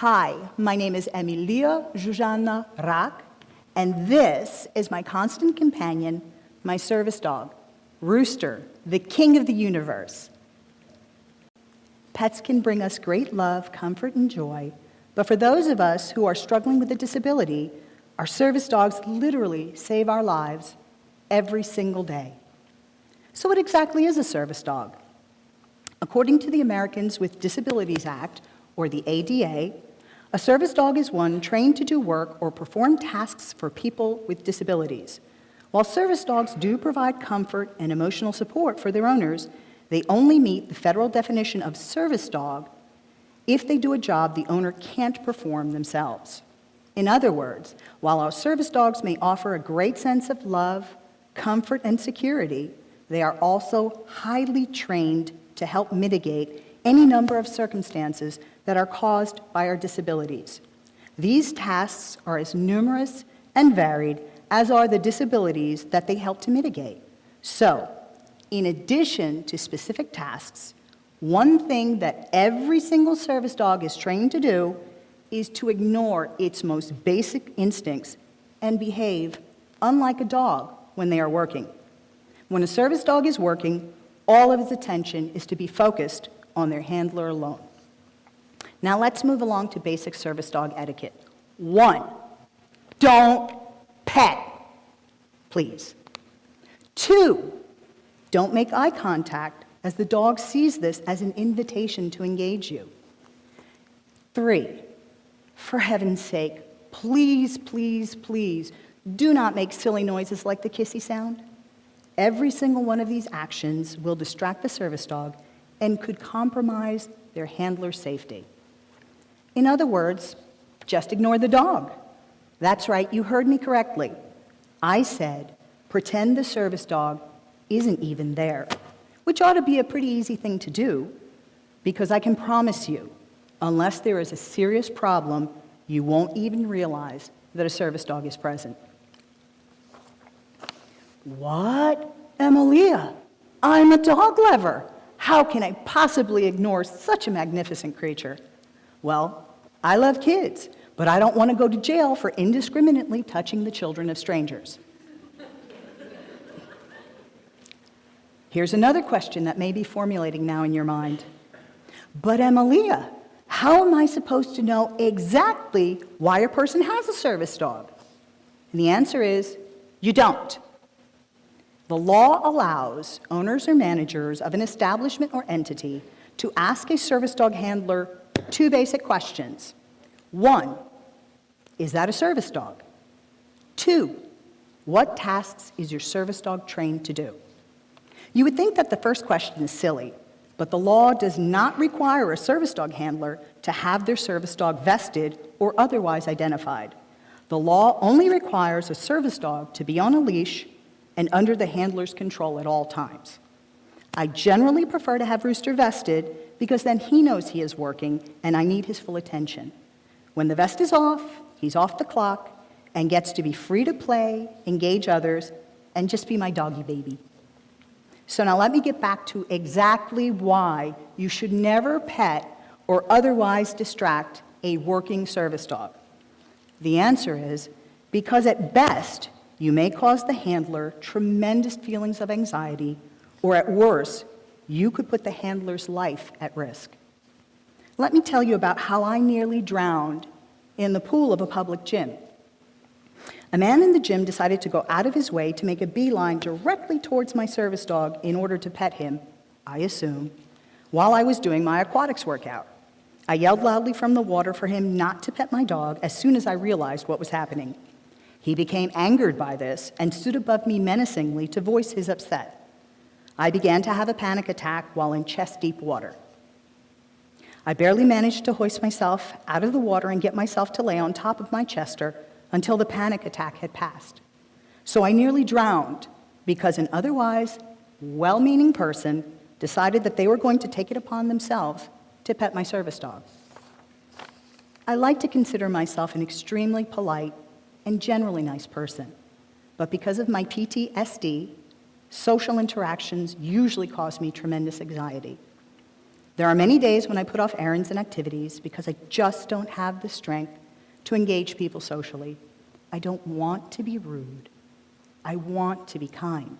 Hi, my name is Emilia Rak, and this is my constant companion, my service dog, Rooster, the king of the universe. Pets can bring us great love, comfort, and joy, but for those of us who are struggling with a disability, our service dogs literally save our lives every single day. So what exactly is a service dog? According to the Americans with Disabilities Act, or the ADA, a service dog is one trained to do work or perform tasks for people with disabilities. While service dogs do provide comfort and emotional support for their owners, they only meet the federal definition of service dog if they do a job the owner can't perform themselves. In other words, while our service dogs may offer a great sense of love, comfort, and security, they are also highly trained to help mitigate any number of circumstances that are caused by our disabilities. These tasks are as numerous and varied as are the disabilities that they help to mitigate. So, in addition to specific tasks, one thing that every single service dog is trained to do is to ignore its most basic instincts and behave unlike a dog when they are working. When a service dog is working, all of its attention is to be focused on their handler alone. Now let's move along to basic service dog etiquette. 1, don't pet, please. 2, don't make eye contact as the dog sees this as an invitation to engage you. 3, for heaven's sake, please, please, please, do not make silly noises like the kissy sound. Every single one of these actions will distract the service dog and could compromise their handler's safety. In other words, just ignore the dog. That's right, you heard me correctly. I said, pretend the service dog isn't even there, which ought to be a pretty easy thing to do, because I can promise you, unless there is a serious problem, you won't even realize that a service dog is present. What? Emilia, I'm a dog lover. How can I possibly ignore such a magnificent creature? Well, I love kids, but I don't want to go to jail for indiscriminately touching the children of strangers. Here's another question that may be formulating now in your mind. But Emilia, how am I supposed to know exactly why a person has a service dog? And the answer is, you don't. The law allows owners or managers of an establishment or entity to ask a service dog handler 2 basic questions. 1, is that a service dog? 2, what tasks is your service dog trained to do? You would think that the first question is silly, but the law does not require a service dog handler to have their service dog vested or otherwise identified. The law only requires a service dog to be on a leash and under the handler's control at all times. I generally prefer to have Rooster vested because then he knows he is working and I need his full attention. When the vest is off, he's off the clock and gets to be free to play, engage others, and just be my doggy baby. So now let me get back to exactly why you should never pet or otherwise distract a working service dog. The answer is because at best, you may cause the handler tremendous feelings of anxiety, or at worst, you could put the handler's life at risk. Let me tell you about how I nearly drowned in the pool of a public gym. A man in the gym decided to go out of his way to make a beeline directly towards my service dog in order to pet him, I assume, while I was doing my aquatics workout. I yelled loudly from the water for him not to pet my dog as soon as I realized what was happening. He became angered by this and stood above me menacingly to voice his upset. I began to have a panic attack while in chest-deep water. I barely managed to hoist myself out of the water and get myself to lay on top of my chester until the panic attack had passed. So I nearly drowned because an otherwise well-meaning person decided that they were going to take it upon themselves to pet my service dog. I like to consider myself an extremely polite and generally nice person, but because of my PTSD, social interactions usually cause me tremendous anxiety. There are many days when I put off errands and activities because I just don't have the strength to engage people socially. I don't want to be rude. I want to be kind.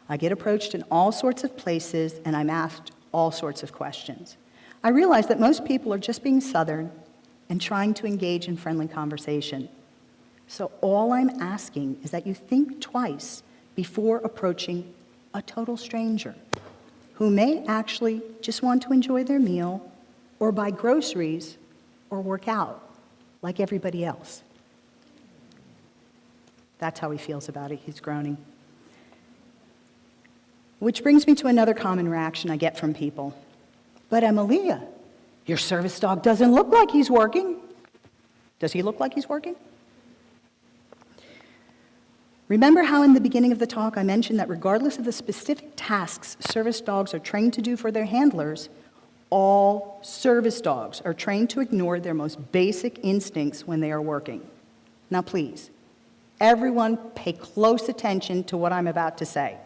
I get approached in all sorts of places, and I'm asked all sorts of questions. I realize that most people are just being Southern and trying to engage in friendly conversation. So all I'm asking is that you think twice before approaching a total stranger who may actually just want to enjoy their meal or buy groceries or work out like everybody else. That's how he feels about it. He's groaning. Which brings me to another common reaction I get from people. But Emilia, your service dog doesn't look like he's working. Does he look like he's working? Remember how in the beginning of the talk I mentioned that regardless of the specific tasks service dogs are trained to do for their handlers, all service dogs are trained to ignore their most basic instincts when they are working. Now please, everyone pay close attention to what I'm about to say.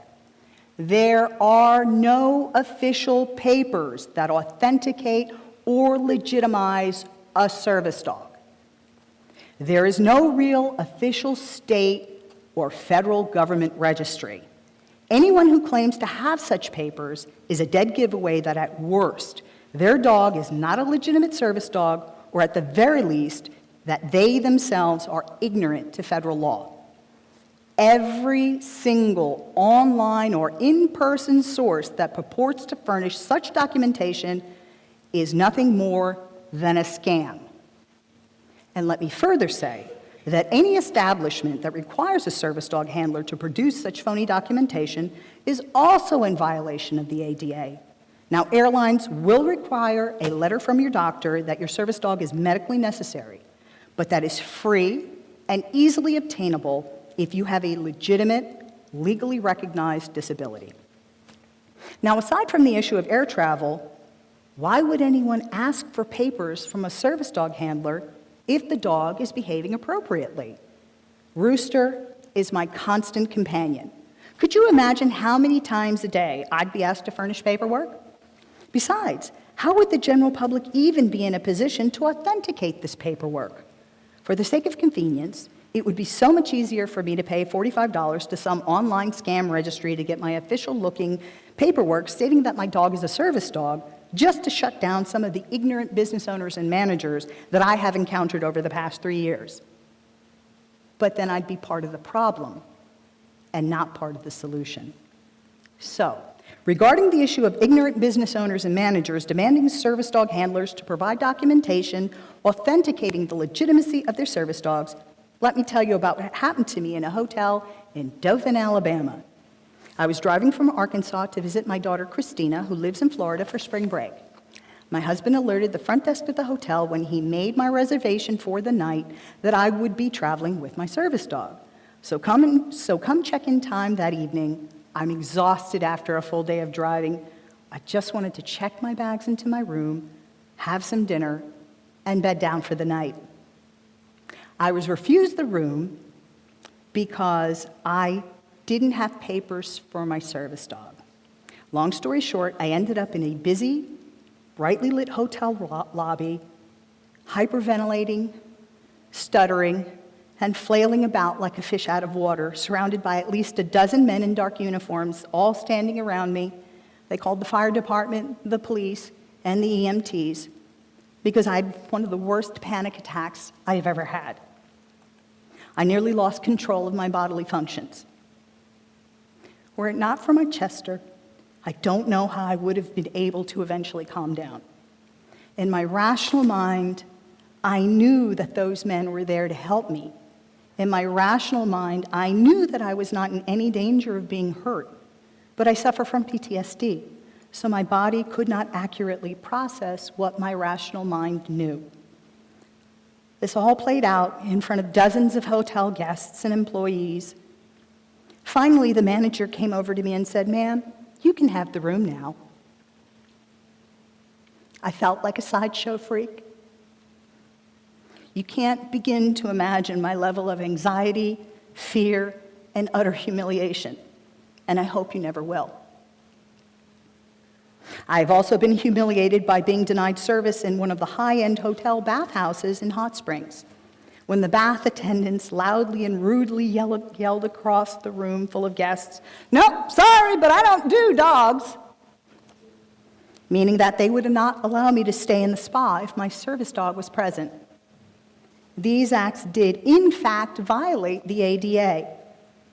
There are no official papers that authenticate or legitimize a service dog. There is no real official state or federal government registry. Anyone who claims to have such papers is a dead giveaway that at worst, their dog is not a legitimate service dog, or at the very least, that they themselves are ignorant to federal law. Every single online or in-person source that purports to furnish such documentation is nothing more than a scam. And let me further say that any establishment that requires a service dog handler to produce such phony documentation is also in violation of the ADA. Now, airlines will require a letter from your doctor that your service dog is medically necessary, but that is free and easily obtainable if you have a legitimate, legally recognized disability. Now, aside from the issue of air travel, why would anyone ask for papers from a service dog handler if the dog is behaving appropriately? Rooster is my constant companion. Could you imagine how many times a day I'd be asked to furnish paperwork? Besides, how would the general public even be in a position to authenticate this paperwork? For the sake of convenience, it would be so much easier for me to pay $45 to some online scam registry to get my official-looking paperwork stating that my dog is a service dog, just to shut down some of the ignorant business owners and managers that I have encountered over the past 3 years. But then I'd be part of the problem and not part of the solution. So, regarding the issue of ignorant business owners and managers demanding service dog handlers to provide documentation authenticating the legitimacy of their service dogs, let me tell you about what happened to me in a hotel in Dothan, Alabama. I was driving from Arkansas to visit my daughter Christina, who lives in Florida, for spring break. My husband alerted the front desk of the hotel when he made my reservation for the night that I would be traveling with my service dog. So come check-in time that evening, I'm exhausted after a full day of driving. I just wanted to check my bags into my room, have some dinner, and bed down for the night. I was refused the room because I didn't have papers for my service dog. Long story short, I ended up in a busy, brightly lit hotel lobby, hyperventilating, stuttering, and flailing about like a fish out of water, surrounded by at least a dozen men in dark uniforms, all standing around me. They called the fire department, the police, and the EMTs, because I had one of the worst panic attacks I have ever had. I nearly lost control of my bodily functions. Were it not for my Chester, I don't know how I would have been able to eventually calm down. In my rational mind, I knew that those men were there to help me. In my rational mind, I knew that I was not in any danger of being hurt, but I suffer from PTSD, so my body could not accurately process what my rational mind knew. This all played out in front of dozens of hotel guests and employees. Finally, the manager came over to me and said, "Ma'am, you can have the room now." I felt like a sideshow freak. You can't begin to imagine my level of anxiety, fear, and utter humiliation, and I hope you never will. I've also been humiliated by being denied service in one of the high-end hotel bathhouses in Hot Springs, when the bath attendants loudly and rudely yelled across the room full of guests, "Nope, sorry, but I don't do dogs," meaning that they would not allow me to stay in the spa if my service dog was present. These acts did, in fact, violate the ADA,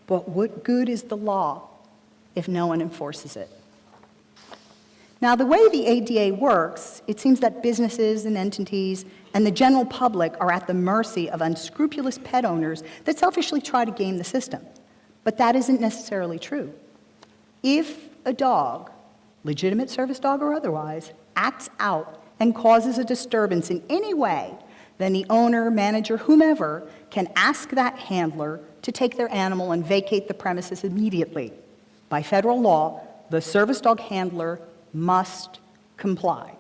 but what good is the law if no one enforces it? Now, the way the ADA works, it seems that businesses and entities and the general public are at the mercy of unscrupulous pet owners that selfishly try to game the system. But that isn't necessarily true. If a dog, legitimate service dog or otherwise, acts out and causes a disturbance in any way, then the owner, manager, whomever can ask that handler to take their animal and vacate the premises immediately. By federal law, the service dog handler must comply.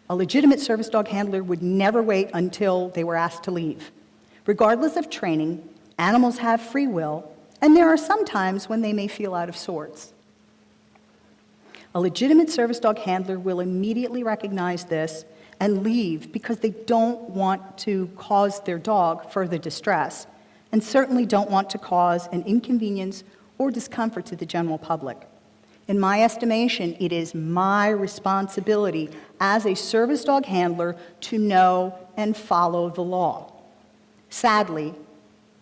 A legitimate service dog handler would never wait until they were asked to leave. Regardless of training, animals have free will, and there are some times when they may feel out of sorts. A legitimate service dog handler will immediately recognize this and leave because they don't want to cause their dog further distress, and certainly don't want to cause an inconvenience or discomfort to the general public. In my estimation, it is my responsibility as a service dog handler to know and follow the law. Sadly,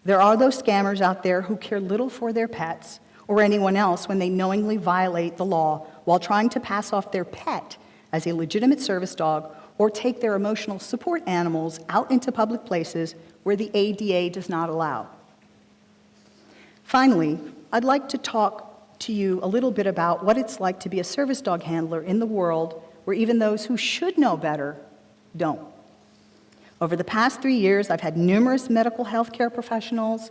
there are those scammers out there who care little for their pets or anyone else when they knowingly violate the law while trying to pass off their pet as a legitimate service dog or take their emotional support animals out into public places where the ADA does not allow. Finally, I'd like to talk to you a little bit about what it's like to be a service dog handler in the world where even those who should know better don't. Over the past 3 years, I've had numerous medical health care professionals,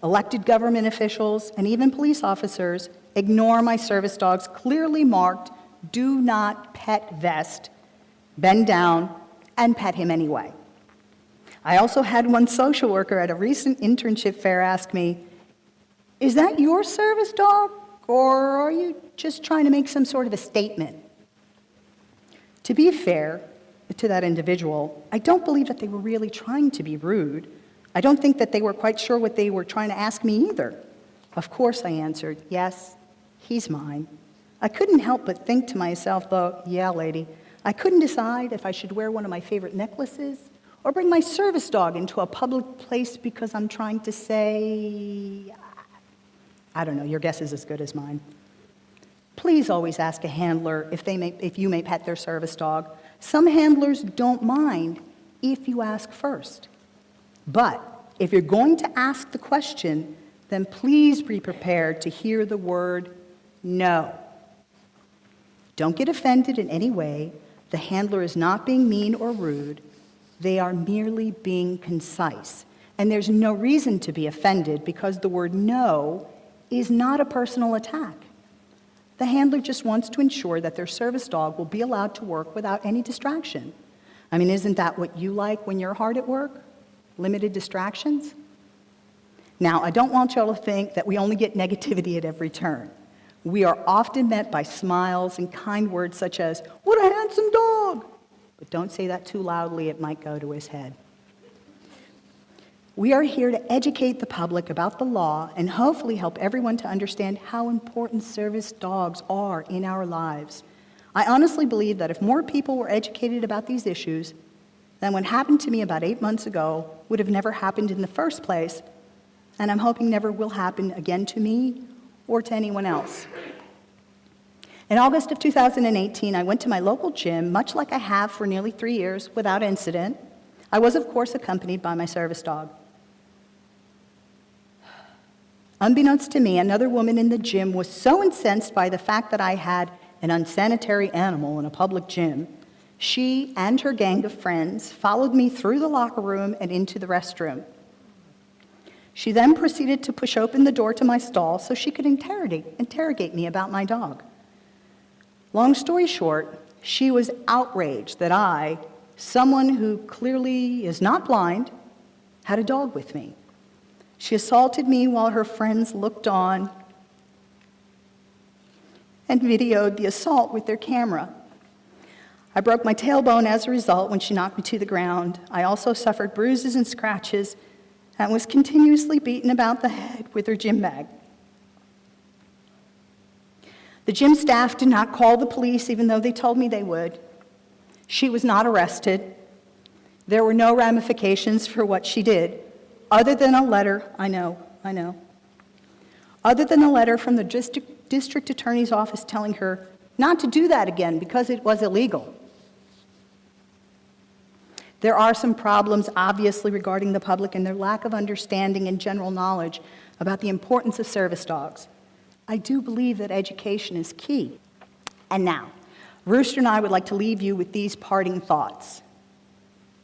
elected government officials, and even police officers ignore my service dog's clearly marked "Do Not Pet" vest, bend down, and pet him anyway. I also had one social worker at a recent internship fair ask me, "Is that your service dog? Or are you just trying to make some sort of a statement?" To be fair to that individual, I don't believe that they were really trying to be rude. I don't think that they were quite sure what they were trying to ask me either. Of course, I answered, "Yes, he's mine." I couldn't help but think to myself, though, "Yeah, lady, I couldn't decide if I should wear one of my favorite necklaces or bring my service dog into a public place because I'm trying to say..." I don't know, your guess is as good as mine. Please always ask a handler if you may pet their service dog. Some handlers don't mind if you ask first. But if you're going to ask the question, then please be prepared to hear the word no. Don't get offended in any way. The handler is not being mean or rude. They are merely being concise. And there's no reason to be offended because the word no is not a personal attack. The handler just wants to ensure that their service dog will be allowed to work without any distraction. I mean, isn't that what you like when you're hard at work? Limited distractions? Now, I don't want y'all to think that we only get negativity at every turn. We are often met by smiles and kind words such as, "What a handsome dog!" But don't say that too loudly, it might go to his head. We are here to educate the public about the law and hopefully help everyone to understand how important service dogs are in our lives. I honestly believe that if more people were educated about these issues, then what happened to me about 8 months ago would have never happened in the first place, and I'm hoping never will happen again to me or to anyone else. In August of 2018, I went to my local gym, much like I have for nearly 3 years, without incident. I was, of course, accompanied by my service dog. Unbeknownst to me, another woman in the gym was so incensed by the fact that I had an unsanitary animal in a public gym. She and her gang of friends followed me through the locker room and into the restroom. She then proceeded to push open the door to my stall so she could interrogate me about my dog. Long story short, she was outraged that I, someone who clearly is not blind, had a dog with me. She assaulted me while her friends looked on. and videoed the assault with their camera. I broke my tailbone as a result when she knocked me to the ground. I also suffered bruises and scratches and was continuously beaten about the head with her gym bag. The gym staff did not call the police even though they told me they would. She was not arrested. There were no ramifications for what she did, other than a letter, I know, other than a letter from the district attorney's office telling her not to do that again because it was illegal. There are some problems, obviously, regarding the public and their lack of understanding and general knowledge about the importance of service dogs. I do believe that education is key. And now, Rooster and I would like to leave you with these parting thoughts.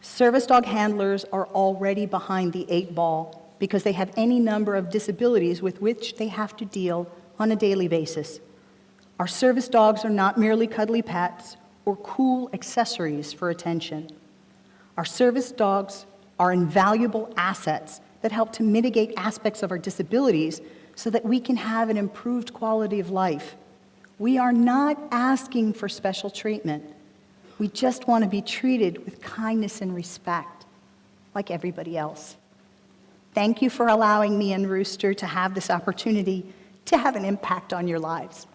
Service dog handlers are already behind the 8 ball because they have any number of disabilities with which they have to deal on a daily basis. Our service dogs are not merely cuddly pets or cool accessories for attention. Our service dogs are invaluable assets that help to mitigate aspects of our disabilities so that we can have an improved quality of life. We are not asking for special treatment. We just want to be treated with kindness and respect, like everybody else. Thank you for allowing me and Rooster to have this opportunity to have an impact on your lives.